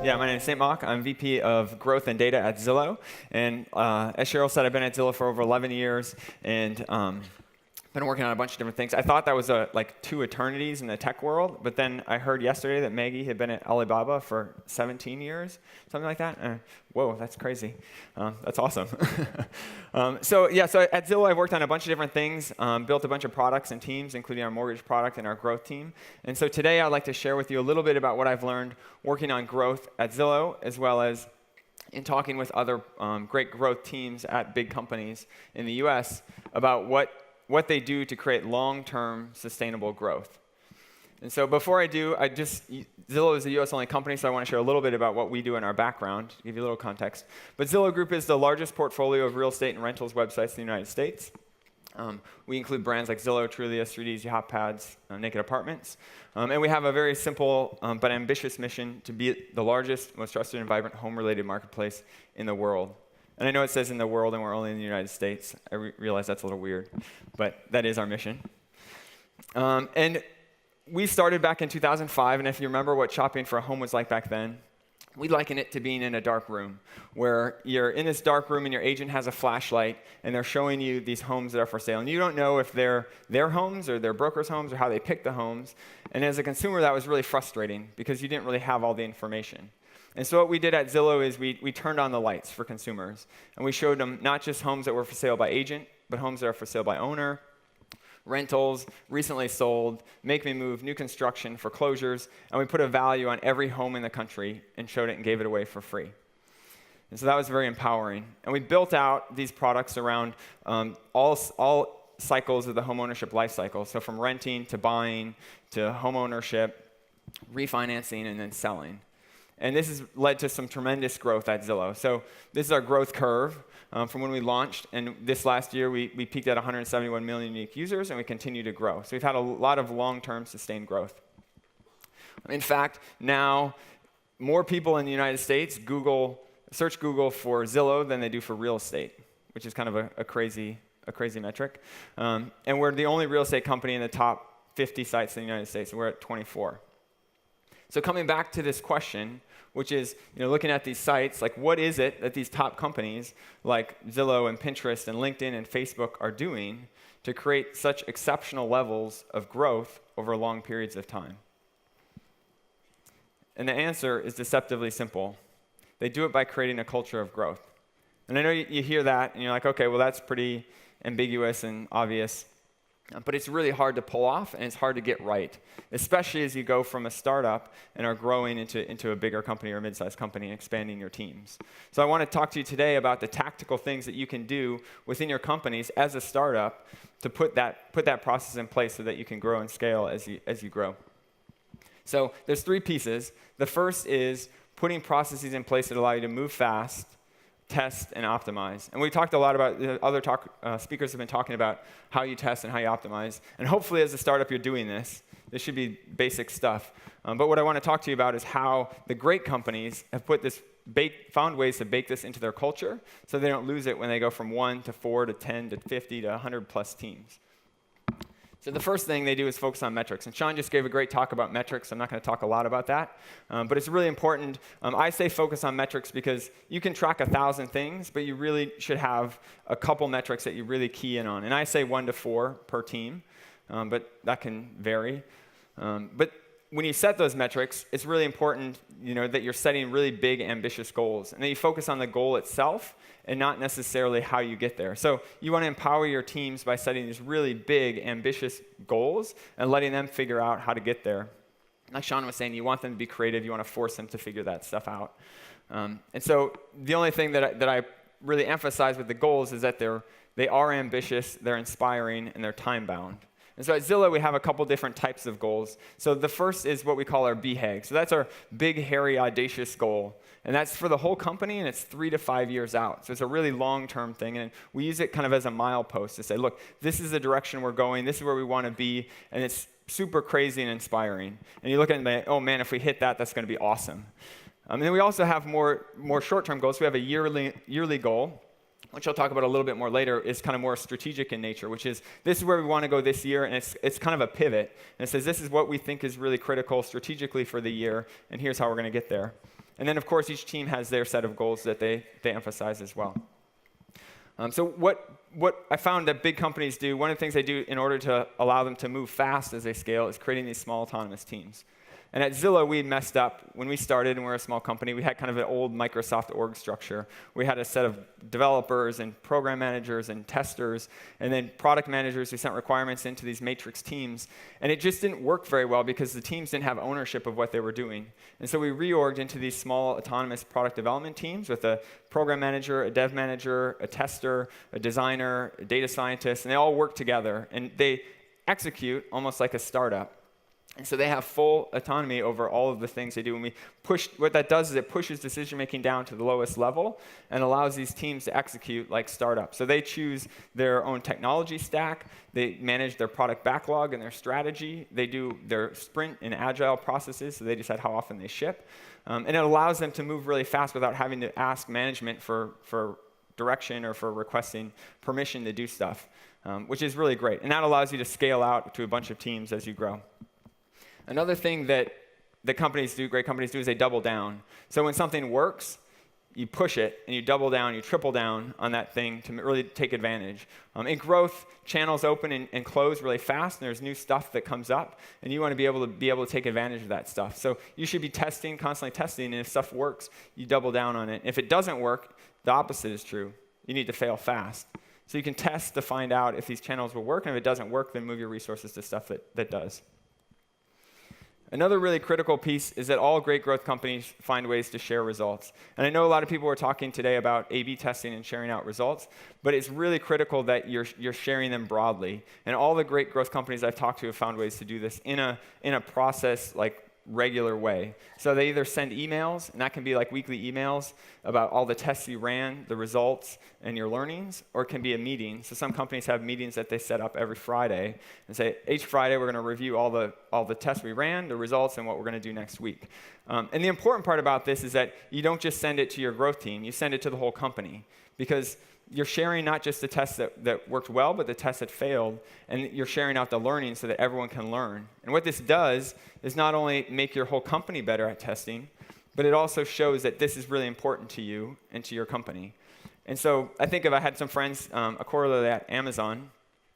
Yeah, my name is Moch. I'm VP of Growth and Data at Zillow. And as Cheryl said, I've been at Zillow for over 11 years and been working on a bunch of different things. I thought that was like 2 eternities in the tech world, but then I heard yesterday that Maggie had been at Alibaba for 17 years, something like that. Whoa, that's crazy. That's awesome. So at Zillow, I've worked on a bunch of different things, built a bunch of products and teams, including our mortgage product and our growth team. And so today I'd like to share with you a little bit about what I've learned working on growth at Zillow, as well as in talking with other great growth teams at big companies in the US about what they do to create long-term sustainable growth. And so before I do, Zillow is a US-only company, so I want to share a little bit about what we do in our background, to give you a little context. But Zillow Group is the largest portfolio of real estate and rentals websites in the United States. We include brands like Zillow, Trulia, 3Ds, YachtPads, Naked Apartments. And we have a very simple but ambitious mission to be the largest, most trusted and vibrant home-related marketplace in the world. And I know it says in the world and we're only in the United States. I realize that's a little weird, but that is our mission. And we started back in 2005, and if you remember what shopping for a home was like back then, we liken it to being in a dark room, where you're in this dark room and your agent has a flashlight, and they're showing you these homes that are for sale. And you don't know if they're their homes or their broker's homes or how they pick the homes. And as a consumer, that was really frustrating because you didn't really have all the information. And so what we did at Zillow is we turned on the lights for consumers. And we showed them not just homes that were for sale by agent, but homes that are for sale by owner, rentals, recently sold, make me move, new construction, foreclosures. And we put a value on every home in the country and showed it and gave it away for free. And so that was very empowering. And we built out these products around all cycles of the homeownership life cycle. So from renting to buying to homeownership, refinancing, and then selling. And this has led to some tremendous growth at Zillow. So this is our growth curve from when we launched. And this last year, we peaked at 171 million unique users, and we continue to grow. So we've had a lot of long-term sustained growth. In fact, now more people in the United States search Google for Zillow than they do for real estate, which is kind of a crazy metric. And we're the only real estate company in the top 50 sites in the United States, and we're at 24. So coming back to this question, which is looking at these sites, like what is it that these top companies like Zillow and Pinterest and LinkedIn and Facebook are doing to create such exceptional levels of growth over long periods of time? And the answer is deceptively simple. They do it by creating a culture of growth. And I know you hear that and you're like, okay, well that's pretty ambiguous and obvious. But it's really hard to pull off, and it's hard to get right, especially as you go from a startup and are growing into a bigger company or a mid-sized company and expanding your teams. So I want to talk to you today about the tactical things that you can do within your companies as a startup to put that process in place so that you can grow and scale as you grow. So there's 3 pieces. The first is putting processes in place that allow you to move fast, test, and optimize. And we talked a lot about, other speakers have been talking about how you test and how you optimize. And hopefully as a startup you're doing this. This should be basic stuff. But what I want to talk to you about is how the great companies have found ways to bake this into their culture so they don't lose it when they go from 1 to 4 to 10 to 50 to 100 plus teams. So the first thing they do is focus on metrics. And Sean just gave a great talk about metrics. I'm not going to talk a lot about that. But it's really important. I say focus on metrics because you can track 1,000 things, but you really should have a couple metrics that you really key in on. And I say 1 to 4 per team, but that can vary. But when you set those metrics, it's really important that you're setting really big, ambitious goals. And that you focus on the goal itself and not necessarily how you get there. So you want to empower your teams by setting these really big, ambitious goals and letting them figure out how to get there. Like Sean was saying, you want them to be creative. You want to force them to figure that stuff out. And so the only thing that I really emphasize with the goals is that they are ambitious, they're inspiring, and they're time-bound. And so at Zillow, we have a couple different types of goals. So the first is what we call our BHAG. So that's our big, hairy, audacious goal. And that's for the whole company, and it's 3 to 5 years out. So it's a really long-term thing. And we use it kind of as a milepost to say, look, this is the direction we're going. This is where we want to be. And it's super crazy and inspiring. And you look at it and say, oh, man, if we hit that, that's going to be awesome. And then we also have more short-term goals. We have a yearly goal, which I'll talk about a little bit more later, is kind of more strategic in nature, which is this is where we want to go this year, and it's kind of a pivot. And it says this is what we think is really critical strategically for the year, and here's how we're going to get there. And then, of course, each team has their set of goals that they emphasize as well. So what I found that big companies do, one of the things they do in order to allow them to move fast as they scale is creating these small autonomous teams. And at Zillow, we messed up. When we started and we were a small company, we had kind of an old Microsoft org structure. We had a set of developers and program managers and testers, and then product managers who sent requirements into these matrix teams. And it just didn't work very well because the teams didn't have ownership of what they were doing. And so we reorged into these small autonomous product development teams with a program manager, a dev manager, a tester, a designer, a data scientist, and they all work together. And they execute almost like a startup. And so they have full autonomy over all of the things they do. When we push, what that does is it pushes decision-making down to the lowest level and allows these teams to execute like startups. So they choose their own technology stack. They manage their product backlog and their strategy. They do their sprint and agile processes, so they decide how often they ship. And it allows them to move really fast without having to ask management for direction or for requesting permission to do stuff, which is really great. And that allows you to scale out to a bunch of teams as you grow. Another thing that great companies do, is they double down. So when something works, you push it, and you double down, you triple down on that thing to really take advantage. In growth, channels open and close really fast, and there's new stuff that comes up, and you want to be able to take advantage of that stuff. So you should be testing, constantly testing, and if stuff works, you double down on it. If it doesn't work, the opposite is true. You need to fail fast. So you can test to find out if these channels will work, and if it doesn't work, then move your resources to stuff that does. Another really critical piece is that all great growth companies find ways to share results. And I know a lot of people were talking today about A/B testing and sharing out results, but it's really critical that you're sharing them broadly. And all the great growth companies I've talked to have found ways to do this in a process like regular way. So they either send emails, and that can be like weekly emails about all the tests you ran, the results, and your learnings, or it can be a meeting. So some companies have meetings that they set up every Friday and say, each Friday we're going to review all the tests we ran, the results, and what we're going to do next week. And the important part about this is that you don't just send it to your growth team, you send it to the whole company, because you're sharing not just the tests that worked well, but the tests that failed, and you're sharing out the learning so that everyone can learn. And what this does is not only make your whole company better at testing, but it also shows that this is really important to you and to your company. And so I think if I had some friends, a correlate at Amazon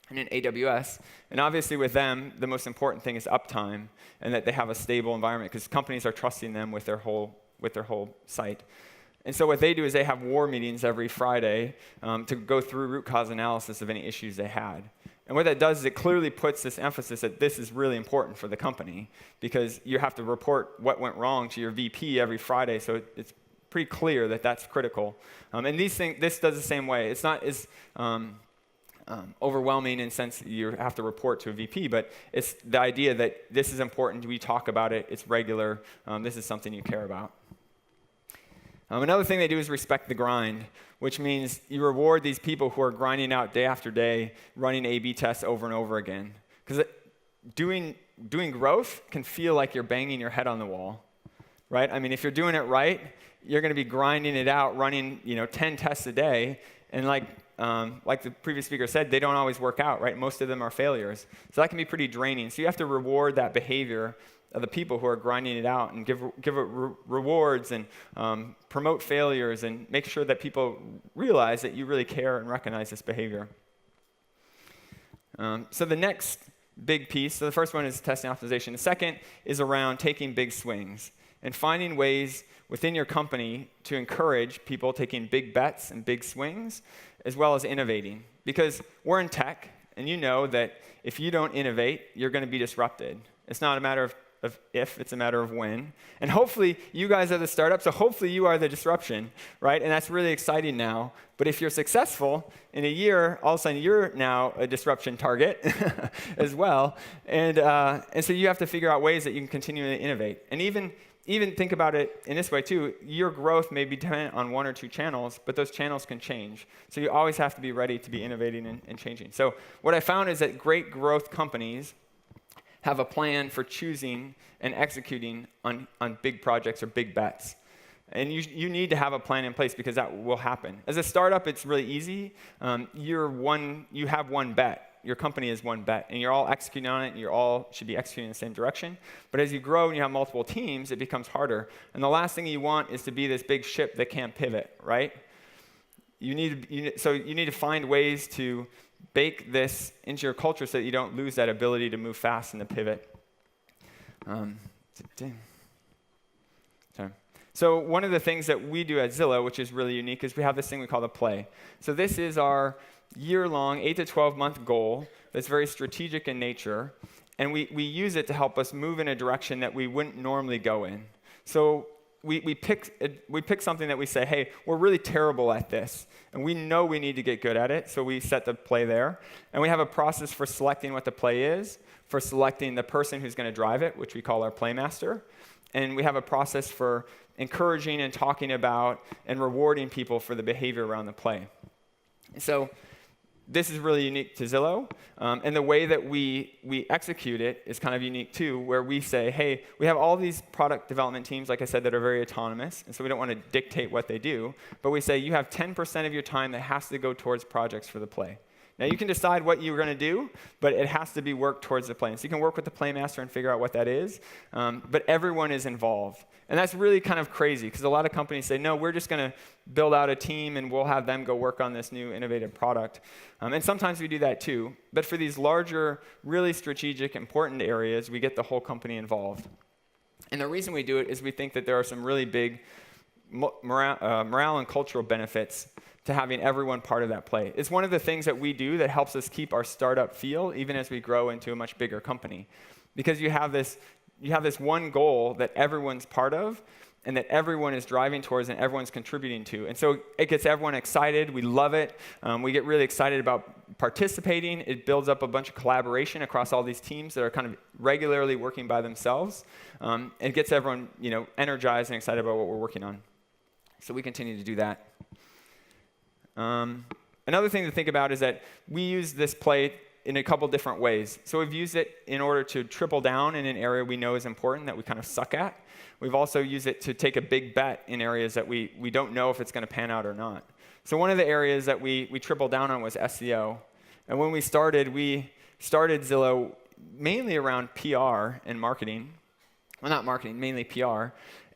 and in AWS, and obviously with them, the most important thing is uptime and that they have a stable environment because companies are trusting them with their whole site. And so what they do is they have war meetings every Friday to go through root cause analysis of any issues they had. And what that does is it clearly puts this emphasis that this is really important for the company because you have to report what went wrong to your VP every Friday, so it's pretty clear that that's critical. And this does the same way. It's not as overwhelming in the sense that you have to report to a VP, but it's the idea that this is important, we talk about it, it's regular, this is something you care about. Another thing they do is respect the grind, which means you reward these people who are grinding out day after day, running A/B tests over and over again. Because doing growth can feel like you're banging your head on the wall, right? I mean, if you're doing it right, you're going to be grinding it out, running 10 tests a day, and like the previous speaker said, they don't always work out, right? Most of them are failures. So that can be pretty draining. So you have to reward that behavior of the people who are grinding it out and give it rewards and promote failures and make sure that people realize that you really care and recognize this behavior. So the next big piece, so the first one is testing optimization. The second is around taking big swings and finding ways within your company to encourage people taking big bets and big swings, as well as innovating. Because we're in tech, and you know that if you don't innovate, you're going to be disrupted. It's not a matter of if, it's a matter of when. And hopefully, you guys are the startup, so hopefully you are the disruption, right? And that's really exciting now. But if you're successful, in a year, all of a sudden you're now a disruption target as well. And so you have to figure out ways that you can continue to innovate. And even think about it in this way, too. Your growth may be dependent on one or two channels, but those channels can change. So you always have to be ready to be innovating and changing. So what I found is that great growth companies have a plan for choosing and executing on big projects or big bets. And you need to have a plan in place because that will happen. As a startup, it's really easy. You have one bet. your company is one bet, and you're all executing on it, and you all should be executing in the same direction. But as you grow and you have multiple teams, it becomes harder. And the last thing you want is to be this big ship that can't pivot, right? So you need to find ways to bake this into your culture so that you don't lose that ability to move fast and to pivot. Sorry. So one of the things that we do at Zillow, which is really unique, is we have this thing we call the play. So this is our year-long, 8 to 12-month goal that's very strategic in nature, and we use it to help us move in a direction that we wouldn't normally go in. So we pick something that we say, hey, we're really terrible at this, and we know we need to get good at it, so we set the play there. And we have a process for selecting what the play is, for selecting the person who's going to drive it, which we call our playmaster. And we have a process for encouraging and talking about and rewarding people for the behavior around the play. So this is really unique to Zillow, and the way that we execute it is kind of unique too, where we say, hey, we have all these product development teams, like I said, that are very autonomous, and so we don't want to dictate what they do, but we say you have 10% of your time that has to go towards projects for the play. Now, you can decide what you're going to do, but it has to be worked towards the play. And so you can work with the playmaster and figure out what that is, but everyone is involved. And that's really kind of crazy, because a lot of companies say, no, we're just going to build out a team, and we'll have them go work on this new innovative product. And sometimes we do that too. But for these larger, really strategic, important areas, we get the whole company involved. And the reason we do it is we think that there are some really big morale and cultural benefits to having everyone part of that play. It's one of the things that we do that helps us keep our startup feel even as we grow into a much bigger company. Because you have this one goal that everyone's part of and that everyone is driving towards and everyone's contributing to. And so it gets everyone excited. We love it. We get really excited about participating. It builds up a bunch of collaboration across all these teams that are kind of regularly working by themselves. It gets everyone, energized and excited about what we're working on. So we continue to do that. Another thing to think about is that we use this play in a couple different ways. So we've used it in order to triple down in an area we know is important that we kind of suck at. We've also used it to take a big bet in areas that we don't know if it's going to pan out or not. So one of the areas that we tripled down on was SEO. And when we started Zillow mainly around PR and marketing. Well, not marketing, mainly PR.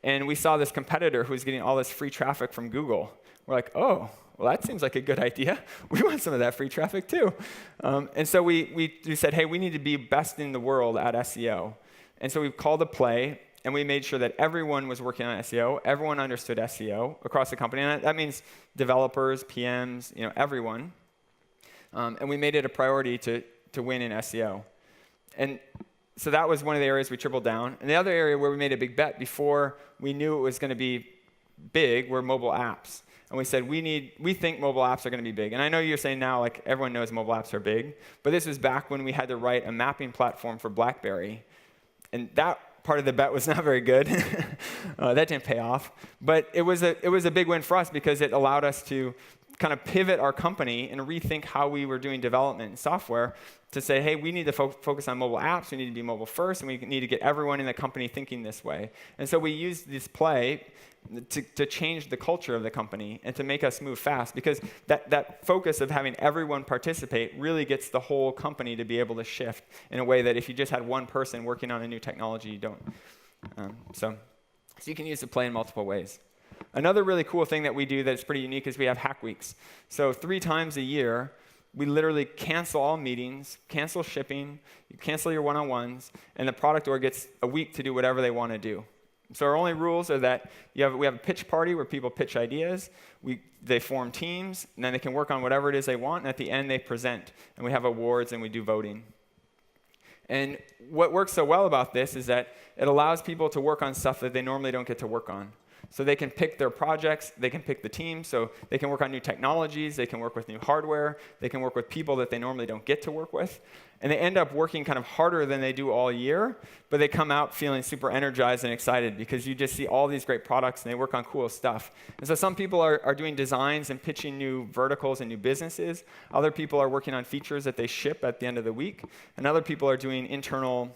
And we saw this competitor who was getting all this free traffic from Google. We're like, oh, well, that seems like a good idea. We want some of that free traffic too. And so we said, hey, we need to be best in the world at SEO. And so we called a play, and we made sure that everyone was working on SEO. Everyone understood SEO across the company. And that means developers, PMs, everyone. And we made it a priority to win in SEO. And so that was one of the areas we tripled down. And the other area where we made a big bet before we knew it was going to be big were mobile apps. And we said, we think mobile apps are going to be big. And I know you're saying now, like, everyone knows mobile apps are big. But this was back when we had to write a mapping platform for BlackBerry. And that part of the bet was not very good. That didn't pay off. But it was a big win for us because it allowed us to kind of pivot our company and rethink how we were doing development and software to say, hey, we need to focus on mobile apps. We need to be mobile first. And we need to get everyone in the company thinking this way. And so we used this play to change the culture of the company and to make us move fast, because that focus of having everyone participate really gets the whole company to be able to shift in a way that if you just had one person working on a new technology, you don't. So you can use the play in multiple ways. Another really cool thing that we do that's pretty unique is we have hack weeks. So 3 times a year, we literally cancel all meetings, cancel shipping, you cancel your one-on-ones, and the product org gets a week to do whatever they want to do. So our only rules are that we have a pitch party where people pitch ideas, they form teams, and then they can work on whatever it is they want, and at the end they present. And we have awards and we do voting. And what works so well about this is that it allows people to work on stuff that they normally don't get to work on. So they can pick their projects, they can pick the team, so they can work on new technologies, they can work with new hardware, they can work with people that they normally don't get to work with. And they end up working kind of harder than they do all year, but they come out feeling super energized and excited because you just see all these great products and they work on cool stuff. And so some people are doing designs and pitching new verticals and new businesses. Other people are working on features that they ship at the end of the week. And other people are doing internal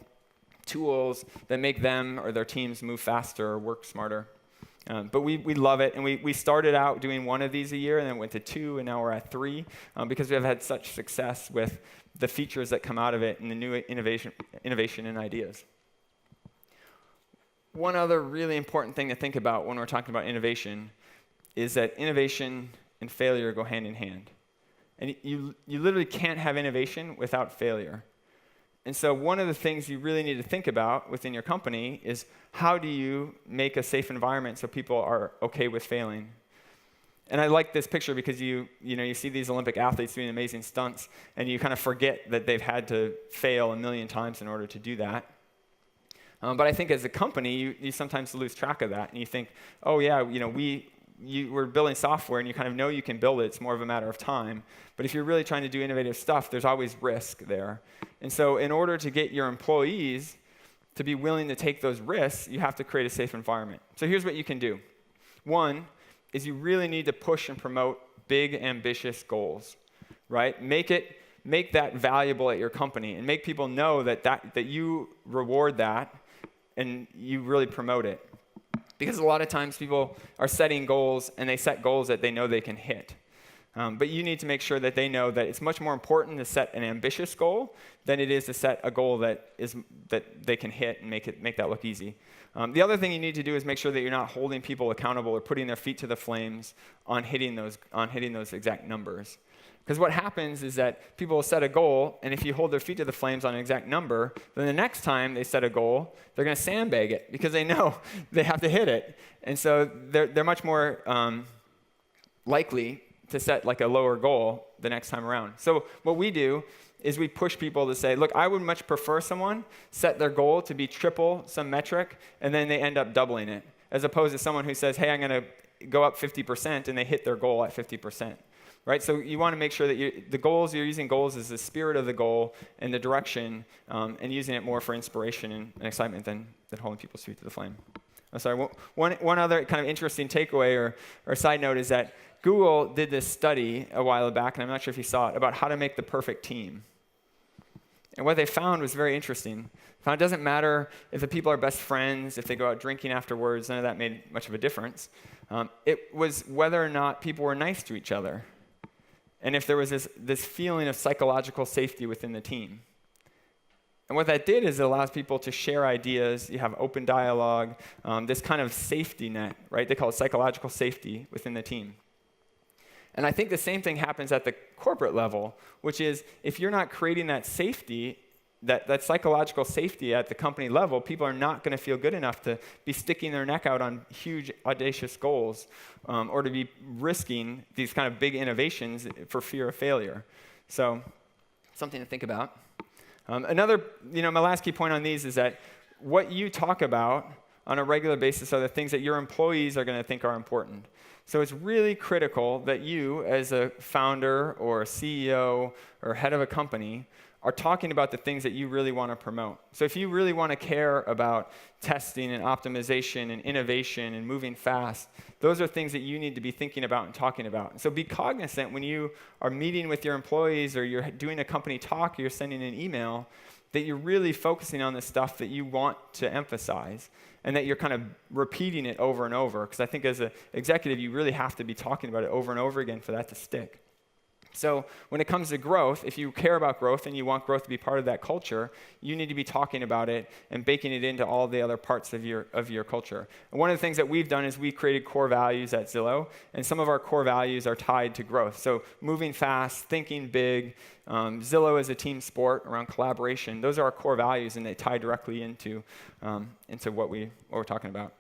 tools that make them or their teams move faster or work smarter. But we love it, and we started out doing one of these a year, and then went to 2, and now we're at 3, because we have had such success with the features that come out of it and the new innovation and ideas. One other really important thing to think about when we're talking about innovation is that innovation and failure go hand in hand. And you literally can't have innovation without failure. And so one of the things you really need to think about within your company is, how do you make a safe environment so people are okay with failing? And I like this picture because you see these Olympic athletes doing amazing stunts, and you kind of forget that they've had to fail a million times in order to do that. But I think as a company, you sometimes lose track of that, and you think, oh yeah, we're building software, and you kind of know you can build it. It's more of a matter of time. But if you're really trying to do innovative stuff, there's always risk there. And so in order to get your employees to be willing to take those risks, you have to create a safe environment. So here's what you can do. One is you really need to push and promote big, ambitious goals, right? Make that valuable at your company, and make people know that you reward that and you really promote it. Because a lot of times people are setting goals, and they set goals that they know they can hit. But you need to make sure that they know that it's much more important to set an ambitious goal than it is to set a goal that they can hit and make that look easy. The other thing you need to do is make sure that you're not holding people accountable or putting their feet to the flames on hitting those exact numbers. Because what happens is that people will set a goal, and if you hold their feet to the flames on an exact number, then the next time they set a goal, they're going to sandbag it because they know they have to hit it. And so they're much more likely to set like a lower goal the next time around. So what we do is we push people to say, look, I would much prefer someone set their goal to be triple some metric, and then they end up doubling it, as opposed to someone who says, hey, I'm going to go up 50%, and they hit their goal at 50%. Right? So you want to make sure that you're using goals as the spirit of the goal and the direction, and using it more for inspiration and excitement than holding people's feet to the flame. I'm sorry, one other kind of interesting takeaway or side note is that Google did this study a while back, and I'm not sure if you saw it, about how to make the perfect team. And what they found was very interesting. They found it doesn't matter if the people are best friends, if they go out drinking afterwards, none of that made much of a difference. It was whether or not people were nice to each other, and if there was this feeling of psychological safety within the team. And what that did is it allows people to share ideas. You have open dialogue, this kind of safety net, right? They call it psychological safety within the team. And I think the same thing happens at the corporate level, which is if you're not creating that safety, that psychological safety at the company level, people are not going to feel good enough to be sticking their neck out on huge, audacious goals, or to be risking these kind of big innovations for fear of failure. So, something to think about. My last key point on these is that what you talk about on a regular basis are the things that your employees are going to think are important. So it's really critical that you, as a founder or a CEO or head of a company, are talking about the things that you really want to promote. So if you really want to care about testing and optimization and innovation and moving fast, those are things that you need to be thinking about and talking about. So be cognizant when you are meeting with your employees, or you're doing a company talk, or you're sending an email, that you're really focusing on the stuff that you want to emphasize, and that you're kind of repeating it over and over. Because I think as an executive, you really have to be talking about it over and over again for that to stick. So when it comes to growth, if you care about growth and you want growth to be part of that culture, you need to be talking about it and baking it into all the other parts of your culture. And one of the things that we've done is we've created core values at Zillow, and some of our core values are tied to growth. So moving fast, thinking big, Zillow is a team sport around collaboration. Those are our core values, and they tie directly into what we're talking about.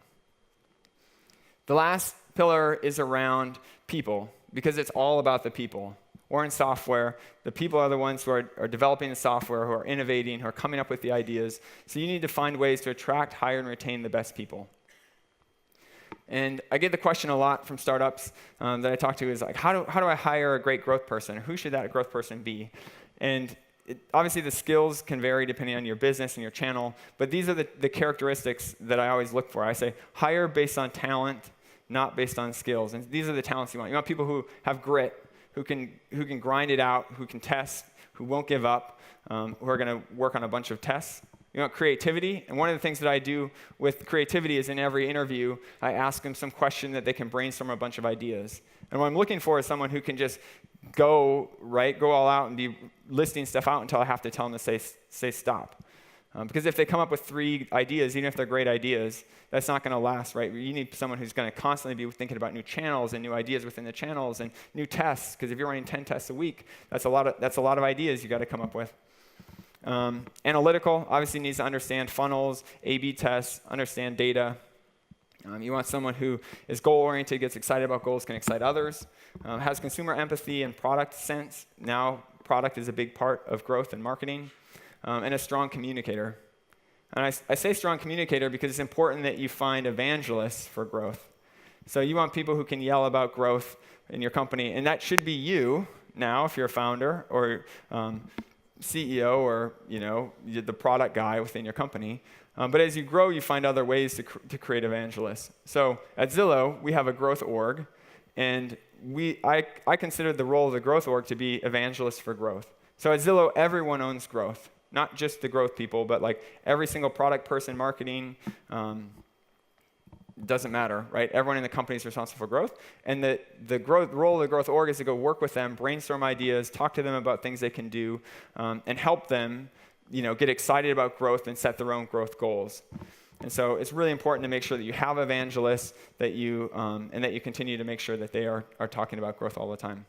The last pillar is around people, because it's all about the people. Or in software, the people are the ones who are developing the software, who are innovating, who are coming up with the ideas. So you need to find ways to attract, hire, and retain the best people. And I get the question a lot from startups that I talk to is like, how do I hire a great growth person? Who should that growth person be? And obviously the skills can vary depending on your business and your channel, but these are the characteristics that I always look for. I say hire based on talent, not based on skills. And these are the talents you want. You want people who have grit, who can grind it out, who can test, who won't give up, who are going to work on a bunch of tests, You want creativity? And one of the things that I do with creativity is in every interview, I ask them some question that they can brainstorm a bunch of ideas. And what I'm looking for is someone who can just go all out and be listing stuff out until I have to tell them to say stop. Because if they come up with 3 ideas, even if they're great ideas, that's not going to last, right? You need someone who's going to constantly be thinking about new channels and new ideas within the channels and new tests. Because if you're running 10 tests a week, that's a lot of ideas you got to come up with. Analytical obviously needs to understand funnels, A/B tests, understand data. You want someone who is goal-oriented, gets excited about goals, can excite others, has consumer empathy and product sense. Now, product is a big part of growth and marketing. And a strong communicator. And I say strong communicator because it's important that you find evangelists for growth. So you want people who can yell about growth in your company, and that should be you now if you're a founder or CEO or you're the product guy within your company. But as you grow, you find other ways to create evangelists. So at Zillow, we have a growth org, and I consider the role of the growth org to be evangelists for growth. So at Zillow, everyone owns growth. Not just the growth people, but like every single product person, marketing, doesn't matter, right? Everyone in the company is responsible for growth. And the role of the growth org is to go work with them, brainstorm ideas, talk to them about things they can do, and help them get excited about growth and set their own growth goals. And so it's really important to make sure that you have evangelists and that you continue to make sure that they are talking about growth all the time.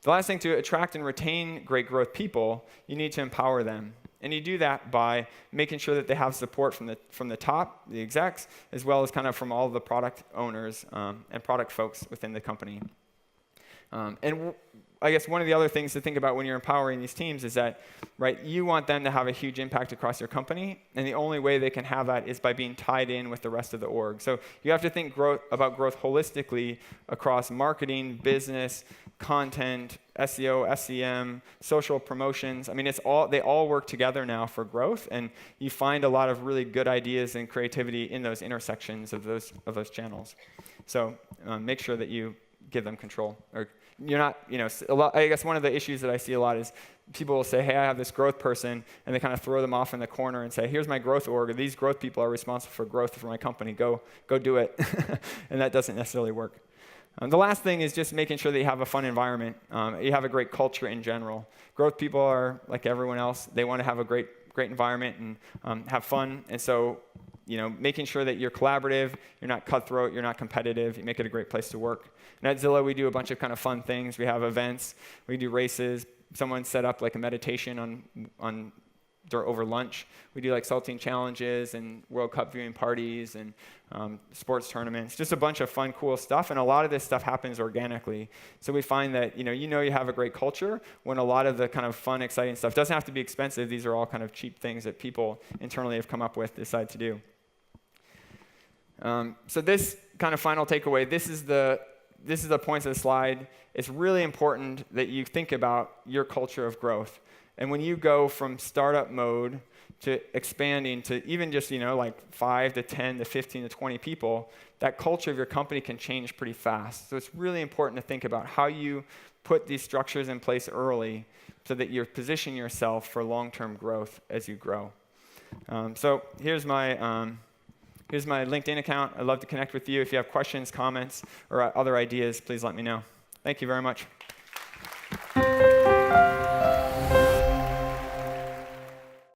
The last thing, to attract and retain great growth people, you need to empower them. And you do that by making sure that they have support from the top, the execs, as well as kind of from all the product owners and product folks within the company. And I guess one of the other things to think about when you're empowering these teams is that, right, you want them to have a huge impact across your company, and the only way they can have that is by being tied in with the rest of the org. So you have to think about growth holistically across marketing, business, content, SEO, SEM, social promotions. I mean, they all work together now for growth, and you find a lot of really good ideas and creativity in those intersections of those channels. So make sure that you give them control. Or you're not, I guess one of the issues that I see a lot is people will say, hey, I have this growth person, and they kind of throw them off in the corner and say, here's my growth org, these growth people are responsible for growth for my company, go do it. And that doesn't necessarily work. The last thing is just making sure that you have a fun environment. You have a great culture in general. Growth people are like everyone else. They want to have a great environment and have fun. And so, making sure that you're collaborative, you're not cutthroat, you're not competitive, you make it a great place to work. And at Zillow, we do a bunch of kind of fun things. We have events, we do races. Someone set up like a meditation over lunch. We do like saltine challenges and World Cup viewing parties and sports tournaments, just a bunch of fun, cool stuff. And a lot of this stuff happens organically. So we find that you have a great culture when a lot of the kind of fun, exciting stuff doesn't have to be expensive. These are all kind of cheap things that people internally have come up with, decide to do. So this kind of final takeaway, this is the points of the slide. It's really important that you think about your culture of growth. And when you go from startup mode to expanding to even just, like 5 to 10 to 15 to 20 people, that culture of your company can change pretty fast. So it's really important to think about how you put these structures in place early so that you're positioning yourself for long-term growth as you grow. So here's my LinkedIn account. I'd love to connect with you. If you have questions, comments, or other ideas, please let me know. Thank you very much.